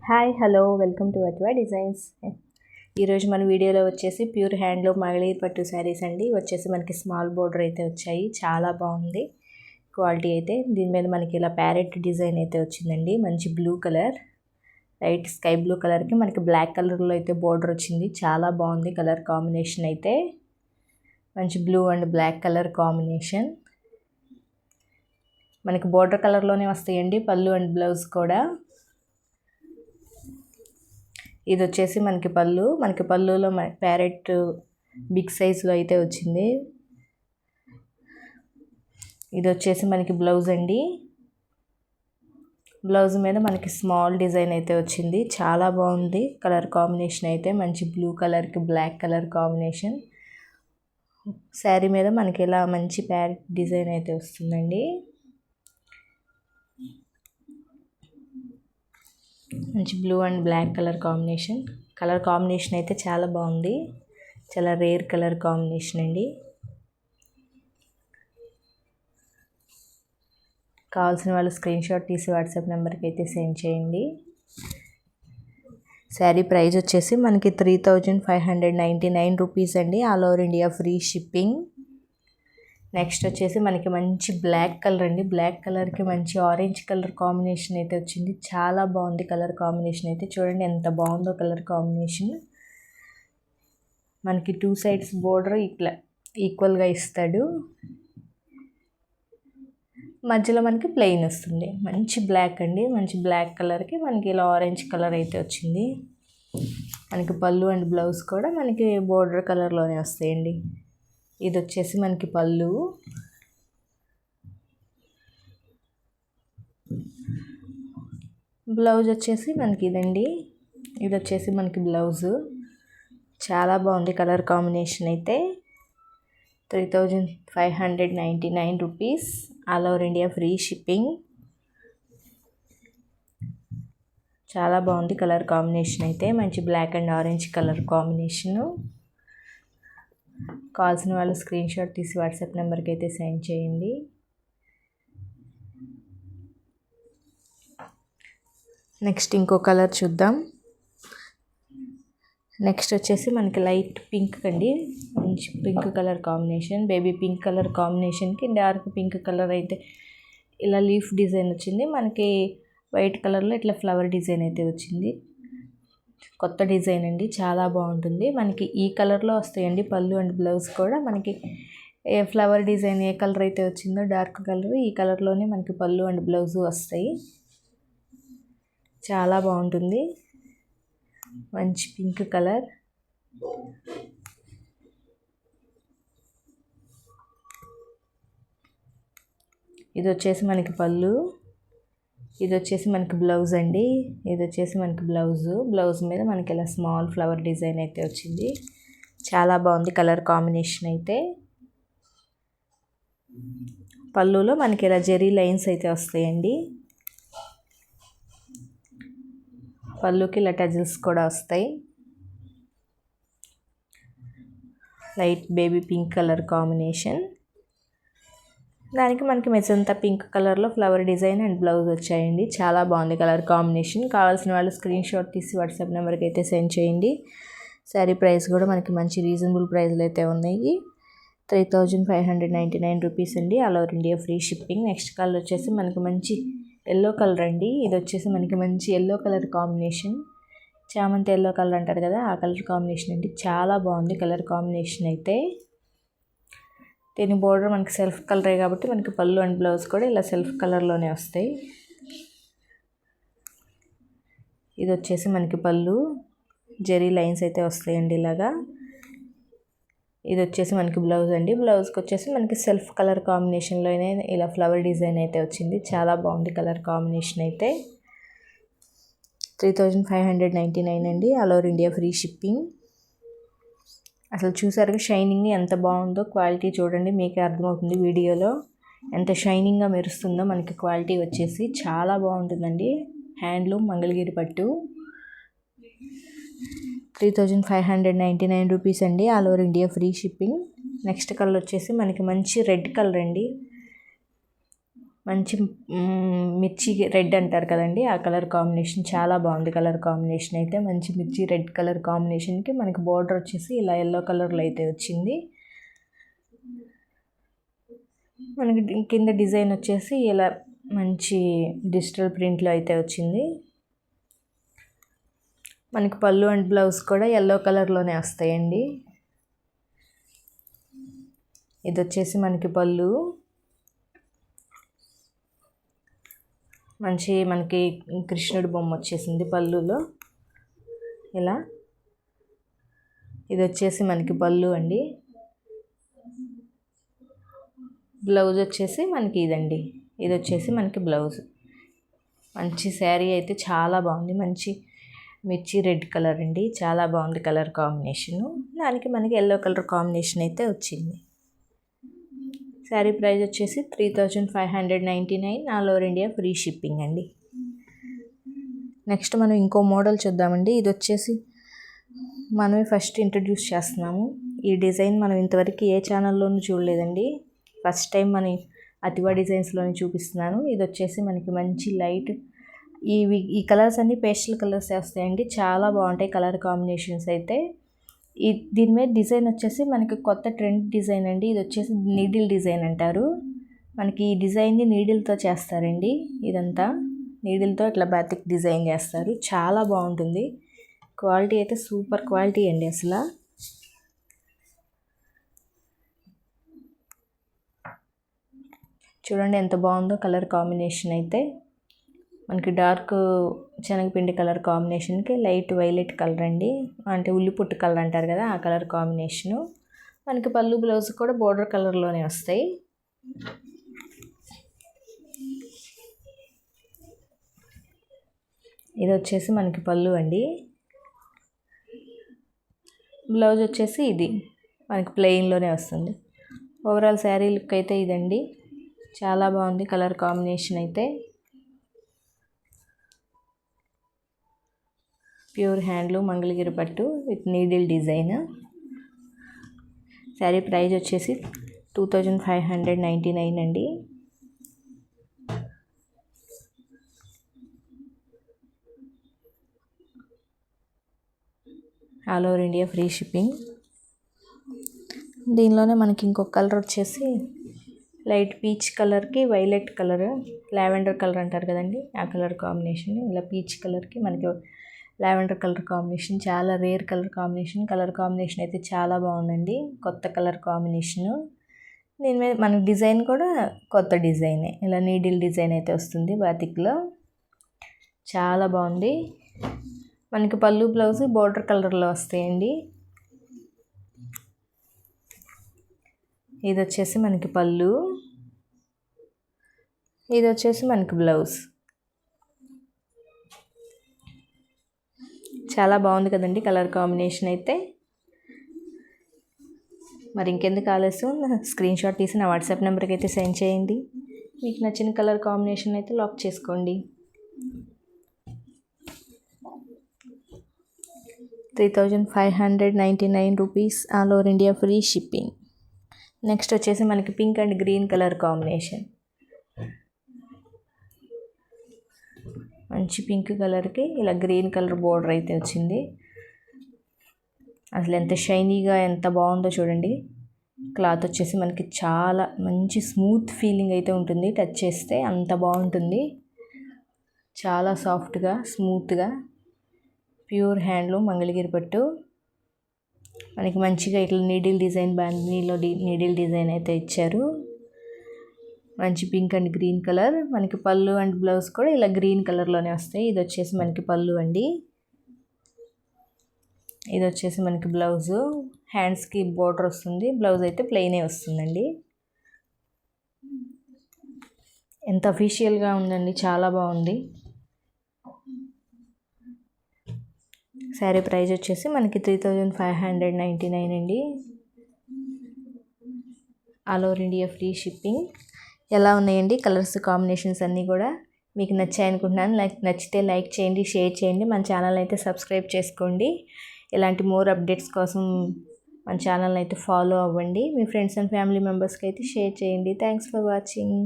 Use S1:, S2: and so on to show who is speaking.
S1: Hi hello welcome to Atwa designs. ఈరోజు మన వీడియోలో వచ్చేసి ప్యూర్ హ్యాండ్లూమ్ మంగళగిరి పట్టు శారీస్ అండి. వచ్చేసి మనకి స్మాల్ బోర్డర్ అయితే వచ్చాయి, చాలా బాగుంది క్వాలిటీ అయితే. దీని మీద మనకి ఇలా ప్యారెట్ డిజైన్ అయితే వచ్చిందండి. మంచి blue colour, light sky blue కలర్కి మనకి బ్లాక్ కలర్లో అయితే బోర్డర్ వచ్చింది. చాలా బాగుంది కలర్ కాంబినేషన్ అయితే. మంచి blue and black colour combination. మనకి బోర్డర్ కలర్లోనే వస్తాయండి పళ్ళు అండ్ బ్లౌజ్ కూడా. ఇది వచ్చేసి మనకి పళ్ళులో ప్యారెట్ బిగ్ సైజులో అయితే వచ్చింది. ఇది వచ్చేసి మనకి బ్లౌజ్ అండి. బ్లౌజ్ మీద మనకి స్మాల్ డిజైన్ అయితే వచ్చింది. చాలా బాగుంది కలర్ కాంబినేషన్ అయితే. మంచి బ్లూ కలర్కి బ్లాక్ కలర్ కాంబినేషన్. శారీ మీద మనకి ఇలా మంచి ప్యారెట్ డిజైన్ అయితే వస్తుందండి. మంచి blue and black colour combination అయితే చాలా బాగుంది. చాలా రేర్ కలర్ కాంబినేషన్ అండి. కావాల్సిన వాళ్ళు స్క్రీన్ షాట్ తీసి వాట్సాప్ నెంబర్కి అయితే సెండ్ చేయండి. శారీ ప్రైస్ వచ్చేసి మనకి 3599 రూపీస్ అండి. All over India free shipping. Next వచ్చేసి మనకి మంచి బ్లాక్ కలర్ అండి. బ్లాక్ కలర్కి మంచి ఆరెంజ్ కలర్ కాంబినేషన్ అయితే వచ్చింది. చాలా బాగుంది కలర్ కాంబినేషన్ అయితే. చూడండి ఎంత బాగుందో కలర్ కాంబినేషన్. మనకి 2 సైడ్స్ బోర్డర్ ఇట్లా ఈక్వల్గా ఇస్తాడు. మధ్యలో మనకి ప్లెయిన్ వస్తుంది. మంచి బ్లాక్ అండి. మంచి బ్లాక్ కలర్కి మనకి ఇలా ఆరెంజ్ కలర్ అయితే వచ్చింది. మనకి పళ్ళు అండ్ బ్లౌజ్ కూడా మనకి బోర్డర్ కలర్లోనే వస్తాయండి. ఇది వచ్చేసి మనకి పళ్ళు. బ్లౌజ్ వచ్చేసి మనకి ఇదండి. ఇది వచ్చేసి మనకి బ్లౌజు. చాలా బాగుంది కలర్ కాంబినేషన్ అయితే. 3599 rupees. All over India free shipping. చాలా బాగుంది కలర్ కాంబినేషన్ అయితే. మంచి black and orange colour combination. కావాల్సిన వాళ్ళు స్క్రీన్ షాట్ తీసి వాట్సాప్ నెంబర్కి అయితే సెండ్ చేయండి. నెక్స్ట్ ఇంకో కలర్ చూద్దాం. నెక్స్ట్ వచ్చేసి మనకి లైట్ పింక్ అండి. మంచి pink colour combination. Baby pink colour కాంబినేషన్కి డార్క్ పింక్ కలర్ అయితే ఇలా లీఫ్ డిజైన్ వచ్చింది. మనకి వైట్ కలర్లో ఇట్లా ఫ్లవర్ డిజైన్ అయితే వచ్చింది. కొత్త డిజైన్ అండి, చాలా బాగుంటుంది. మనకి ఈ కలర్లో వస్తాయండి పళ్ళు అండ్ బ్లౌజ్ కూడా. మనకి ఏ ఫ్లవర్ డిజైన్ ఏ కలర్ అయితే వచ్చిందో డార్క్ కలర్, ఈ కలర్లోనే మనకి పళ్ళు అండ్ బ్లౌజ్ వస్తాయి. చాలా బాగుంటుంది. మంచి పింక్ కలర్. ఇది వచ్చేసి మనకి పళ్ళు. ఇది వచ్చేసి మనకి బ్లౌజ్ అండి. ఇది వచ్చేసి మనకి బ్లౌజ్ మీద మనకి ఇలా స్మాల్ ఫ్లవర్ డిజైన్ అయితే వచ్చింది. చాలా బాగుంది కలర్ కాంబినేషన్ అయితే. పళ్ళులో మనకి ఇలా జెరీ లైన్స్ అయితే వస్తాయండి. పళ్ళుకి ఇలా టజిల్స్ కూడా వస్తాయి. Light baby pink colour combination. దానికి మనకి మెజంతా పింక్ కలర్లో ఫ్లవర్ డిజైన్ అండ్ బ్లౌజ్ వచ్చాయండి. చాలా బాగుంది కలర్ కాంబినేషన్. కావాల్సిన వాళ్ళు స్క్రీన్ షాట్ తీసి వాట్సాప్ నెంబర్కి అయితే సెండ్ చేయండి. శారీ ప్రైస్ కూడా మనకి మంచి రీజనబుల్ ప్రైస్లో అయితే ఉన్నాయి. 3599 రూపీస్ అండి. All over India free shipping. Next colour వచ్చేసి మనకి మంచి ఎల్లో కలర్ అండి. ఇది వచ్చేసి మనకి మంచి ఎల్లో కలర్ కాంబినేషన్. చామంతి ఎల్లో కలర్ అంటారు కదా, ఆ కలర్ కాంబినేషన్ అండి. చాలా బాగుంది కలర్ కాంబినేషన్ అయితే. దీని బోర్డర్ మనకి సెల్ఫ్ కలరే కాబట్టి మనకి పళ్ళు అండ్ బ్లౌజ్ కూడా ఇలా సెల్ఫ్ కలర్లోనే వస్తాయి. ఇది వచ్చేసి మనకి పళ్ళు, జెరీ లైన్స్ అయితే వస్తాయండి ఇలాగా. ఇది వచ్చేసి మనకి బ్లౌజ్ అండి. బ్లౌజ్కి వచ్చేసి మనకి సెల్ఫ్ కలర్ కాంబినేషన్లోనే ఇలా ఫ్లవర్ డిజైన్ అయితే వచ్చింది. చాలా బాగుంది కలర్ కాంబినేషన్ అయితే. 3599 అండి. All over India free shipping. అసలు చూసారుగా షైనింగ్ ఎంత బాగుందో. క్వాలిటీ చూడండి, మీకే అర్థమవుతుంది వీడియోలో ఎంత షైనింగ్గా మెరుస్తుందో. మనకి క్వాలిటీ వచ్చేసి చాలా బాగుంటుందండి. హ్యాండ్లూమ్ మంగళగిరి పట్టు. 3599 రూపీస్ అండి. All over India free shipping. Next colour వచ్చేసి మనకి మంచి రెడ్ కలర్ అండి. మంచి మిర్చి రెడ్ అంటారు కదండి, ఆ కలర్ కాంబినేషన్ చాలా బాగుంది. కలర్ కాంబినేషన్ అయితే మంచి మిర్చి రెడ్ కలర్ కాంబినేషన్కి మనకి బార్డర్ వచ్చేసి ఇలా ఎల్లో కలర్లో అయితే వచ్చింది. మనకి కింద డిజైన్ వచ్చేసి ఇలా మంచి డిజిటల్ ప్రింట్లో అయితే వచ్చింది. మనకి పళ్ళు అండ్ బ్లౌజ్ కూడా ఎల్లో కలర్లోనే వస్తాయండి. ఇది వచ్చేసి మనకి పళ్ళు, మనకి కృష్ణుడి బొమ్మ వచ్చేసింది పళ్ళులో ఇలా. ఇది వచ్చేసి మనకి పళ్ళు అండి. బ్లౌజ్ వచ్చేసి మనకి ఇదండి, ఇది వచ్చేసి మనకి బ్లౌజ్. మంచి శారీ అయితే చాలా బాగుంది. మంచి మిర్చి రెడ్ కలర్ అండి, చాలా బాగుంది కలర్ కాంబినేషను. దానికి మనకి ఎల్లో కలర్ కాంబినేషన్ అయితే వచ్చింది. శారీ ప్రైస్ వచ్చేసి 3599, all over India free shipping అండి. నెక్స్ట్ మనం ఇంకో మోడల్ చూద్దామండి. ఇది వచ్చేసి మనమే ఫస్ట్ ఇంట్రడ్యూస్ చేస్తున్నాము. ఈ డిజైన్ మనం ఇంతవరకు ఏ ఛానల్లోనూ చూడలేదండి, ఫస్ట్ టైం మన అతివా డిజైన్స్లోనే చూపిస్తున్నాను. ఇది వచ్చేసి మనకి మంచి లైట్, ఈ కలర్స్ అన్నీ పేస్టల్ కలర్స్ వస్తాయండి, చాలా బాగుంటాయి కలర్ కాంబినేషన్స్ అయితే. దీని మీద డిజైన్ వచ్చేసి మనకి కొత్త ట్రెండ్ డిజైన్ అండి. ఇది వచ్చేసి నీడిల్ డిజైన్ అంటారు. మనకి ఈ డిజైన్ని నీడిల్తో చేస్తారండి. ఇదంతా నీడిల్తో ఇట్లా బాతిక్ డిజైన్ చేస్తారు, చాలా బాగుంటుంది. క్వాలిటీ అయితే సూపర్ క్వాలిటీ అండి అసలు. చూడండి ఎంత బాగుందో కలర్ కాంబినేషన్ అయితే. మనకి డార్క్ శనగపిండి కలర్ కాంబినేషన్కి లైట్ వైలెట్ కలర్ అండి, అంటే ఉల్లిపుట్టు కలర్ అంటారు కదా, ఆ కలర్ కాంబినేషను. మనకి పళ్ళు బ్లౌజ్ కూడా బోర్డర్ కలర్లోనే వస్తాయి. ఇది వచ్చేసి మనకి పళ్ళు అండి. బ్లౌజ్ వచ్చేసి ఇది మనకి ప్లెయిన్లోనే వస్తుంది. ఓవరాల్ శారీ లుక్ అయితే ఇదండి, చాలా బాగుంది కలర్ కాంబినేషన్ అయితే. ప్యూర్ హ్యాండ్లూమ్ మంగళగిరి పట్టు with needle design. Sari price వచ్చేసి 2599 అండి. All over India free shipping. దీనిలోనే మనకి ఇంకొక కలర్ వచ్చేసి లైట్ పీచ్ కలర్కి వైలెట్ కలర్, లావెండర్ కలర్ అంటారు కదండి, ఆ కలర్ కాంబినేషన్. ఇలా పీచ్ కలర్కి మనకి లావెండర్ కలర్ కాంబినేషన్, చాలా rare colour combination. Colour combination అయితే చాలా బాగుందండి, కొత్త కలర్ కాంబినేషను. దీని మీద మన డిజైన్ కూడా కొత్త డిజైనే, ఇలా నీడిల్ డిజైన్ అయితే వస్తుంది బాతిక్లో, చాలా బాగుంది. మనకి పళ్ళు బ్లౌజ్ బోర్డర్ కలర్లో వస్తాయండి. ఇది వచ్చేసి మనకి పళ్ళు, ఇది వచ్చేసి మనకి బ్లౌజ్. చాలా బాగుంది కదండి కలర్ కాంబినేషన్ అయితే. మరి ఇంకెందుకు ఆలస్యం, స్క్రీన్ షాట్ తీసి నా వాట్సాప్ నెంబర్కి అయితే సెండ్ చేయండి. మీకు నచ్చిన కలర్ కాంబినేషన్ అయితే లాక్ చేసుకోండి. 3599 rupees, all over India free shipping. Next వచ్చేసి మనకి pink and green colour combination. మంచి పింక్ కలర్కి ఇలా గ్రీన్ కలర్ బోర్డర్ అయితే వచ్చింది. అసలు ఎంత షైనీగా ఎంత బాగుందో చూడండి. క్లాత్ వచ్చేసి మనకి చాలా మంచి స్మూత్ ఫీలింగ్ అయితే ఉంటుంది, టచ్ చేస్తే అంత బాగుంటుంది, చాలా సాఫ్ట్గా స్మూత్గా. ప్యూర్ హ్యాండ్లూమ్ మంగళగిరి పట్టు. మనకి మంచిగా ఇట్లా నీడిల్ డిజైన్, బాందినీలో నీడిల్ డిజైన్ అయితే ఇచ్చారు. మంచి పింక్ అండ్ గ్రీన్ కలర్. మనకి పళ్ళు అండ్ బ్లౌజ్ కూడా ఇలా గ్రీన్ కలర్లోనే వస్తాయి. ఇది వచ్చేసి మనకి పళ్ళు అండి, ఇది వచ్చేసి మనకి బ్లౌజు. హ్యాండ్స్కి బోర్డర్ వస్తుంది, బ్లౌజ్ అయితే ప్లెయినే వస్తుందండి. ఎంత అఫీషియల్గా ఉందండి, చాలా బాగుంది. శారీ ప్రైస్ వచ్చేసి మనకి 3599 అండి, all over India free shipping. ఎలా ఉన్నాయండి కలర్స్ కాంబినేషన్స్ అన్నీ కూడా మీకు నచ్చాయి అనుకుంటున్నాను. నచ్చితే లైక్ చేయండి, షేర్ చేయండి, మన ఛానల్ అయితే సబ్స్క్రైబ్ చేసుకోండి. ఇలాంటి మోర్ అప్డేట్స్ కోసం మన ఛానల్ అయితే ఫాలో అవ్వండి. మీ ఫ్రెండ్స్ అండ్ ఫ్యామిలీ మెంబర్స్కి అయితే షేర్ చేయండి. Thanks for watching.